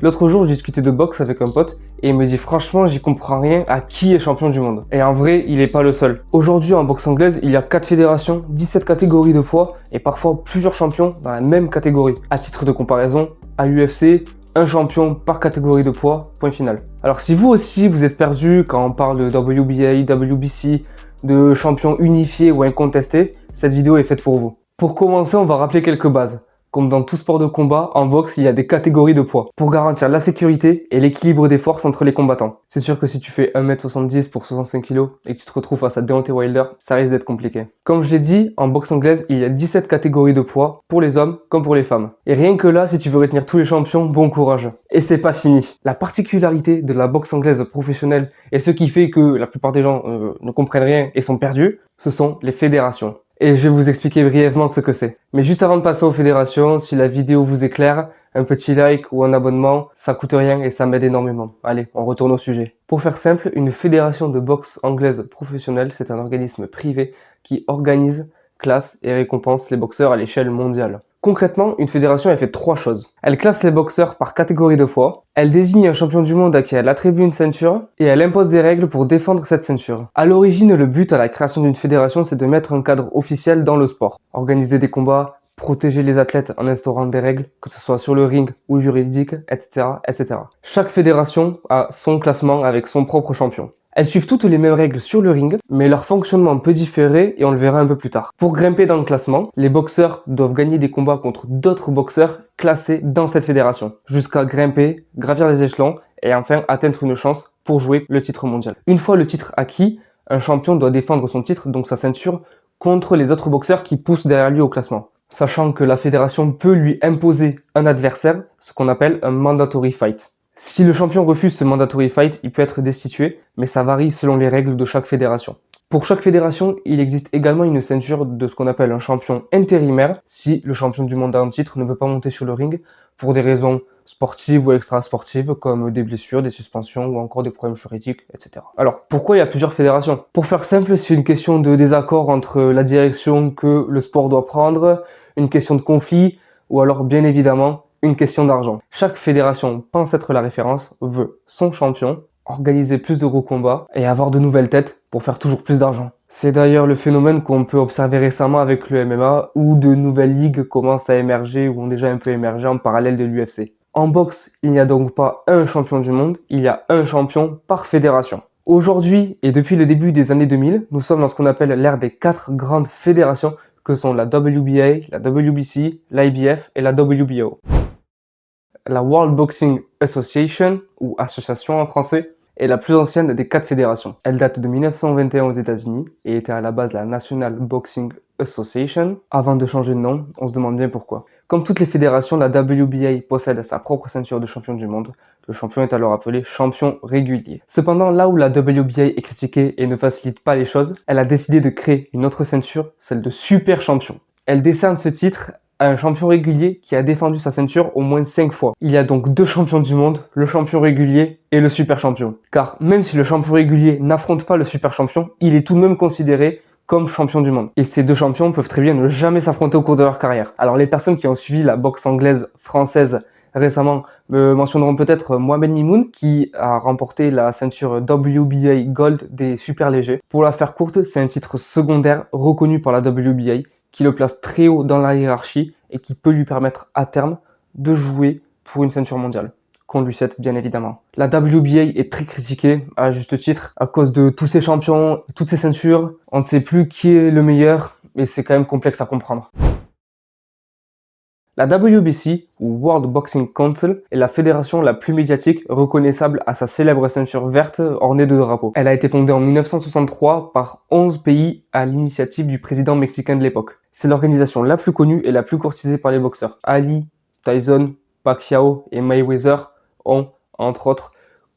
L'autre jour, je discutais de boxe avec un pote et il me dit franchement, j'y comprends rien à qui est champion du monde. Et en vrai, il est pas le seul. Aujourd'hui, en boxe anglaise, il y a 4 fédérations, 17 catégories de poids et parfois plusieurs champions dans la même catégorie. À titre de comparaison, à l'UFC, un champion par catégorie de poids, point final. Alors si vous aussi, vous êtes perdu quand on parle de WBA, WBC, de champions unifiés ou incontestés, cette vidéo est faite pour vous. Pour commencer, on va rappeler quelques bases. Comme dans tout sport de combat, en boxe, il y a des catégories de poids pour garantir la sécurité et l'équilibre des forces entre les combattants. C'est sûr que si tu fais 1m70 pour 65 kg et que tu te retrouves face à Deontay Wilder, ça risque d'être compliqué. Comme je l'ai dit, en boxe anglaise, il y a 17 catégories de poids pour les hommes comme pour les femmes. Et rien que là, si tu veux retenir tous les champions, bon courage. Et c'est pas fini. La particularité de la boxe anglaise professionnelle et ce qui fait que la plupart des gens ne comprennent rien et sont perdus, ce sont les fédérations. Et je vais vous expliquer brièvement ce que c'est. Mais juste avant de passer aux fédérations, si la vidéo vous est claire, un petit like ou un abonnement, ça coûte rien et ça m'aide énormément. Allez, on retourne au sujet. Pour faire simple, une fédération de boxe anglaise professionnelle, c'est un organisme privé qui organise, classe et récompense les boxeurs à l'échelle mondiale. Concrètement, une fédération, elle fait 3 choses. Elle classe les boxeurs par catégorie de poids, elle désigne un champion du monde à qui elle attribue une ceinture, et elle impose des règles pour défendre cette ceinture. À l'origine, le but à la création d'une fédération, c'est de mettre un cadre officiel dans le sport. Organiser des combats, protéger les athlètes en instaurant des règles, que ce soit sur le ring ou juridique, etc., etc. Chaque fédération a son classement avec son propre champion. Elles suivent toutes les mêmes règles sur le ring, mais leur fonctionnement peut différer et on le verra un peu plus tard. Pour grimper dans le classement, les boxeurs doivent gagner des combats contre d'autres boxeurs classés dans cette fédération, jusqu'à grimper, gravir les échelons et enfin atteindre une chance pour jouer le titre mondial. Une fois le titre acquis, un champion doit défendre son titre, donc sa ceinture, contre les autres boxeurs qui poussent derrière lui au classement. Sachant que la fédération peut lui imposer un adversaire, ce qu'on appelle un mandatory fight. Si le champion refuse ce mandatory fight, il peut être destitué, mais ça varie selon les règles de chaque fédération. Pour chaque fédération, il existe également une ceinture de ce qu'on appelle un champion intérimaire, si le champion du monde en titre ne peut pas monter sur le ring pour des raisons sportives ou extra-sportives, comme des blessures, des suspensions ou encore des problèmes juridiques, etc. Alors, pourquoi il y a plusieurs fédérations? Pour faire simple, c'est une question de désaccord entre la direction que le sport doit prendre, une question de conflit, ou alors bien évidemment, une question d'argent. Chaque fédération pense être la référence, veut son champion, organiser plus de gros combats et avoir de nouvelles têtes pour faire toujours plus d'argent. C'est d'ailleurs le phénomène qu'on peut observer récemment avec le MMA où de nouvelles ligues commencent à émerger ou ont déjà un peu émergé en parallèle de l'UFC. En boxe, il n'y a donc pas un champion du monde, il y a un champion par fédération. Aujourd'hui et depuis le début des années 2000, nous sommes dans ce qu'on appelle l'ère des 4 grandes fédérations que sont la WBA, la WBC, l'IBF et la WBO. La World Boxing Association, ou association en français, est la plus ancienne des 4 fédérations. Elle date de 1921 aux États-Unis et était à la base la National Boxing Association. Avant de changer de nom, on se demande bien pourquoi. Comme toutes les fédérations, la WBA possède sa propre ceinture de champion du monde. Le champion est alors appelé champion régulier. Cependant, là où la WBA est critiquée et ne facilite pas les choses, elle a décidé de créer une autre ceinture, celle de super champion. Elle décerne ce titre à un champion régulier qui a défendu sa ceinture au moins 5 fois. Il y a donc 2 champions du monde, le champion régulier et le super champion. Car même si le champion régulier n'affronte pas le super champion, il est tout de même considéré comme champion du monde. Et ces 2 champions peuvent très bien ne jamais s'affronter au cours de leur carrière. Alors les personnes qui ont suivi la boxe anglaise française récemment me mentionneront peut-être Mohamed Mimoun qui a remporté la ceinture WBA Gold des super légers. Pour la faire courte, c'est un titre secondaire reconnu par la WBA qui le place très haut dans la hiérarchie et qui peut lui permettre à terme de jouer pour une ceinture mondiale, qu'on lui souhaite bien évidemment. La WBA est très critiquée à juste titre à cause de tous ces champions, toutes ces ceintures. On ne sait plus qui est le meilleur, mais c'est quand même complexe à comprendre. La WBC, ou World Boxing Council, est la fédération la plus médiatique, reconnaissable à sa célèbre ceinture verte ornée de drapeaux. Elle a été fondée en 1963 par 11 pays à l'initiative du président mexicain de l'époque. C'est l'organisation la plus connue et la plus courtisée par les boxeurs. Ali, Tyson, Pacquiao et Mayweather ont, entre autres,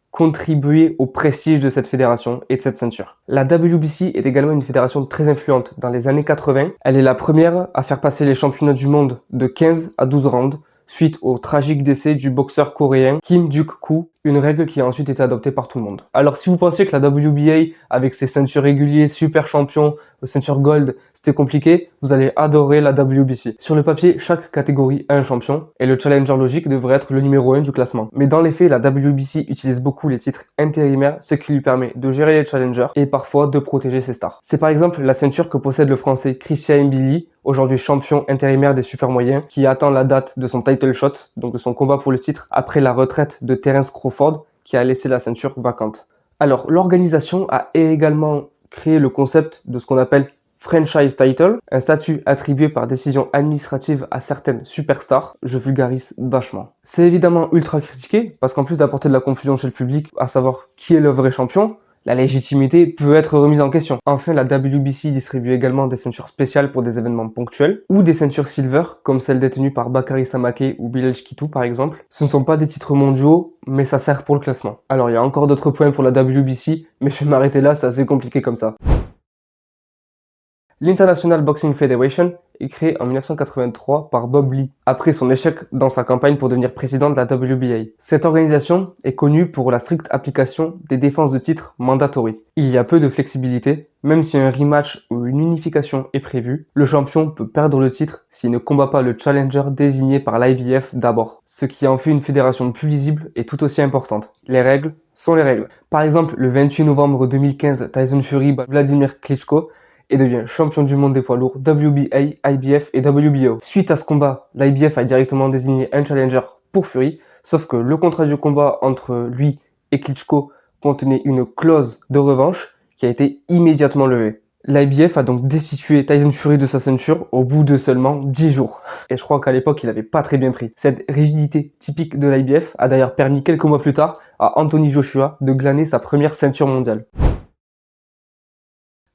contribué au prestige de cette fédération et de cette ceinture. La WBC est également une fédération très influente. Dans les années 80, elle est la première à faire passer les championnats du monde de 15 à 12 rounds suite au tragique décès du boxeur coréen Kim Duk-koo Une règle qui a ensuite été adoptée par tout le monde. Alors si vous pensiez que la WBA, avec ses ceintures réguliers, super champions, ceinture gold, c'était compliqué, vous allez adorer la WBC. Sur le papier, chaque catégorie a un champion, et le challenger logique devrait être le numéro 1 du classement. Mais dans les faits, la WBC utilise beaucoup les titres intérimaires, ce qui lui permet de gérer les challengers et parfois de protéger ses stars. C'est par exemple la ceinture que possède le français Christian Mbili, aujourd'hui champion intérimaire des super moyens, qui attend la date de son title shot, donc de son combat pour le titre, après la retraite de Terence Crawford, qui a laissé la ceinture vacante. Alors, l'organisation a également créé le concept de ce qu'on appelle franchise title, un statut attribué par décision administrative à certaines superstars. Je vulgarise vachement. C'est évidemment ultra critiqué, parce qu'en plus d'apporter de la confusion chez le public, à savoir qui est le vrai champion, la légitimité peut être remise en question. Enfin, la WBC distribue également des ceintures spéciales pour des événements ponctuels, ou des ceintures silver, comme celles détenues par Bakary Samake ou Bilal Shkitou par exemple. Ce ne sont pas des titres mondiaux, mais ça sert pour le classement. Alors, il y a encore d'autres points pour la WBC, mais je vais m'arrêter là, c'est assez compliqué comme ça. L'International Boxing Federation est créée en 1983 par Bob Lee, après son échec dans sa campagne pour devenir président de la WBA. Cette organisation est connue pour la stricte application des défenses de titres mandatory. Il y a peu de flexibilité, même si un rematch ou une unification est prévu, le champion peut perdre le titre s'il ne combat pas le challenger désigné par l'IBF d'abord, ce qui en fait une fédération plus lisible et tout aussi importante. Les règles sont les règles. Par exemple, le 28 novembre 2015, Tyson Fury bat Vladimir Klitschko et devient champion du monde des poids lourds WBA, IBF et WBO. Suite à ce combat, l'IBF a directement désigné un challenger pour Fury, sauf que le contrat du combat entre lui et Klitschko contenait une clause de revanche qui a été immédiatement levée. L'IBF a donc destitué Tyson Fury de sa ceinture au bout de seulement 10 jours. Et je crois qu'à l'époque, il n'avait pas très bien pris. Cette rigidité typique de l'IBF a d'ailleurs permis quelques mois plus tard à Anthony Joshua de glaner sa première ceinture mondiale.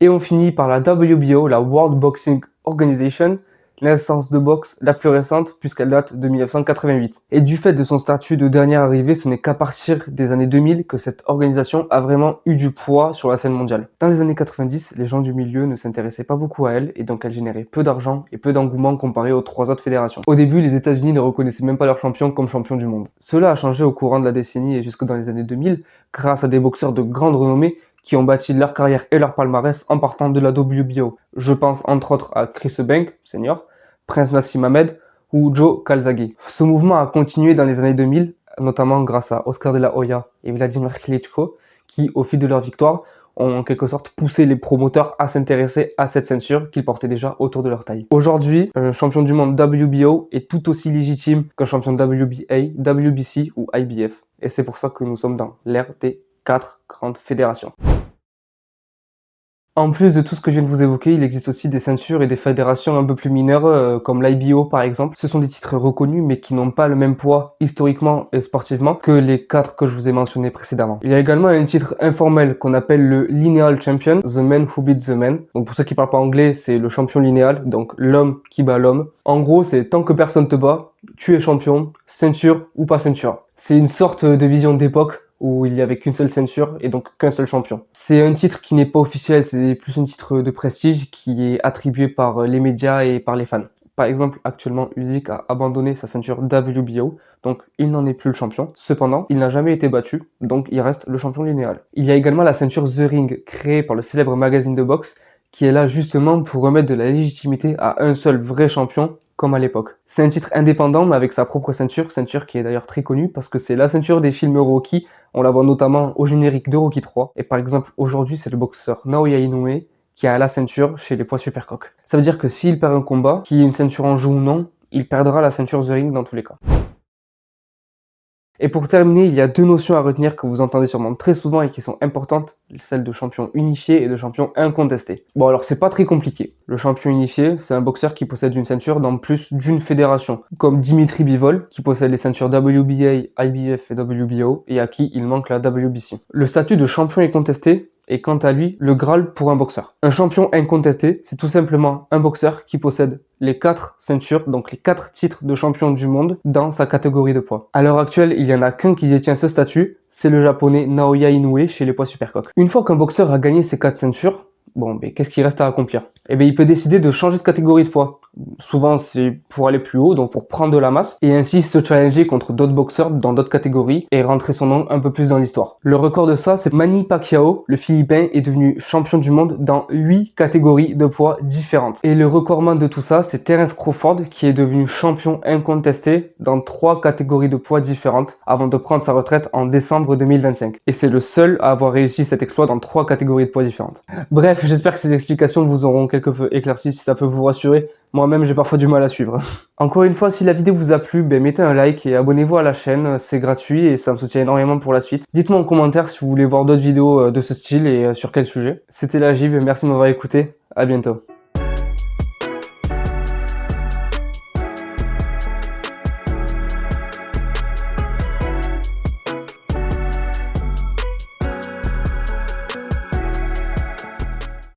Et on finit par la WBO, la World Boxing Organization, l'instance de boxe la plus récente puisqu'elle date de 1988. Et du fait de son statut de dernière arrivée, ce n'est qu'à partir des années 2000 que cette organisation a vraiment eu du poids sur la scène mondiale. Dans les années 90, les gens du milieu ne s'intéressaient pas beaucoup à elle et donc elle générait peu d'argent et peu d'engouement comparé aux 3 autres fédérations. Au début, les États-Unis ne reconnaissaient même pas leur champion comme champion du monde. Cela a changé au courant de la décennie et jusque dans les années 2000 grâce à des boxeurs de grande renommée qui ont bâti leur carrière et leur palmarès en partant de la WBO. Je pense entre autres à Chris Eubank, senior, Prince Nassim Ahmed ou Joe Calzaghe. Ce mouvement a continué dans les années 2000, notamment grâce à Oscar de la Hoya et Vladimir Klitschko, qui, au fil de leur victoire, ont en quelque sorte poussé les promoteurs à s'intéresser à cette ceinture qu'ils portaient déjà autour de leur taille. Aujourd'hui, un champion du monde WBO est tout aussi légitime qu'un champion WBA, WBC ou IBF. Et c'est pour ça que nous sommes dans l'ère des 4 grandes fédérations. En plus de tout ce que je viens de vous évoquer, il existe aussi des ceintures et des fédérations un peu plus mineures, comme l'IBO par exemple. Ce sont des titres reconnus, mais qui n'ont pas le même poids historiquement et sportivement que les 4 que je vous ai mentionnés précédemment. Il y a également un titre informel qu'on appelle le Lineal Champion, The Man Who Beat the Man. Donc pour ceux qui parlent pas anglais, c'est le champion linéal, donc l'homme qui bat l'homme. En gros, c'est tant que personne te bat, tu es champion, ceinture ou pas ceinture. C'est une sorte de vision d'époque où il n'y avait qu'une seule ceinture et donc qu'un seul champion. C'est un titre qui n'est pas officiel, c'est plus un titre de prestige qui est attribué par les médias et par les fans. Par exemple, actuellement, Usyk a abandonné sa ceinture WBO, donc il n'en est plus le champion. Cependant, il n'a jamais été battu, donc il reste le champion linéal. Il y a également la ceinture The Ring, créée par le célèbre magazine de boxe, qui est là justement pour remettre de la légitimité à un seul vrai champion, comme à l'époque. C'est un titre indépendant mais avec sa propre ceinture qui est d'ailleurs très connue parce que c'est la ceinture des films Rocky, on la voit notamment au générique de Rocky 3, et par exemple aujourd'hui c'est le boxeur Naoya Inoue qui a la ceinture chez les poids supercoq. Ça veut dire que s'il perd un combat, qu'il y ait une ceinture en jeu ou non, il perdra la ceinture The Ring dans tous les cas. Et pour terminer, il y a 2 notions à retenir que vous entendez sûrement très souvent et qui sont importantes, celles de champion unifié et de champion incontesté. Bon alors c'est pas très compliqué. Le champion unifié, c'est un boxeur qui possède une ceinture dans plus d'une fédération, comme Dimitri Bivol, qui possède les ceintures WBA, IBF et WBO, et à qui il manque la WBC. Le statut de champion incontesté est quant à lui le Graal pour un boxeur. Un champion incontesté, c'est tout simplement un boxeur qui possède les 4 ceintures, donc les 4 titres de champion du monde dans sa catégorie de poids. À l'heure actuelle, il n'y en a qu'un qui détient ce statut, c'est le japonais Naoya Inoue chez les poids supercoq. Une fois qu'un boxeur a gagné ces 4 ceintures, bon, mais qu'est-ce qu'il reste à accomplir? Eh bien, il peut décider de changer de catégorie de poids. Souvent, c'est pour aller plus haut, donc pour prendre de la masse, et ainsi se challenger contre d'autres boxeurs dans d'autres catégories et rentrer son nom un peu plus dans l'histoire. Le record de ça, c'est Manny Pacquiao, le Philippin, est devenu champion du monde dans 8 catégories de poids différentes. Et le recordman de tout ça, c'est Terence Crawford, qui est devenu champion incontesté dans 3 catégories de poids différentes avant de prendre sa retraite en décembre 2025. Et c'est le seul à avoir réussi cet exploit dans 3 catégories de poids différentes. Bref, j'espère que ces explications vous auront quelque peu éclairci, si ça peut vous rassurer. Moi-même, j'ai parfois du mal à suivre. Encore une fois, si la vidéo vous a plu, mettez un like et abonnez-vous à la chaîne, c'est gratuit et ça me soutient énormément pour la suite. Dites-moi en commentaire si vous voulez voir d'autres vidéos de ce style et sur quel sujet. C'était la Gib, merci de m'avoir écouté, à bientôt.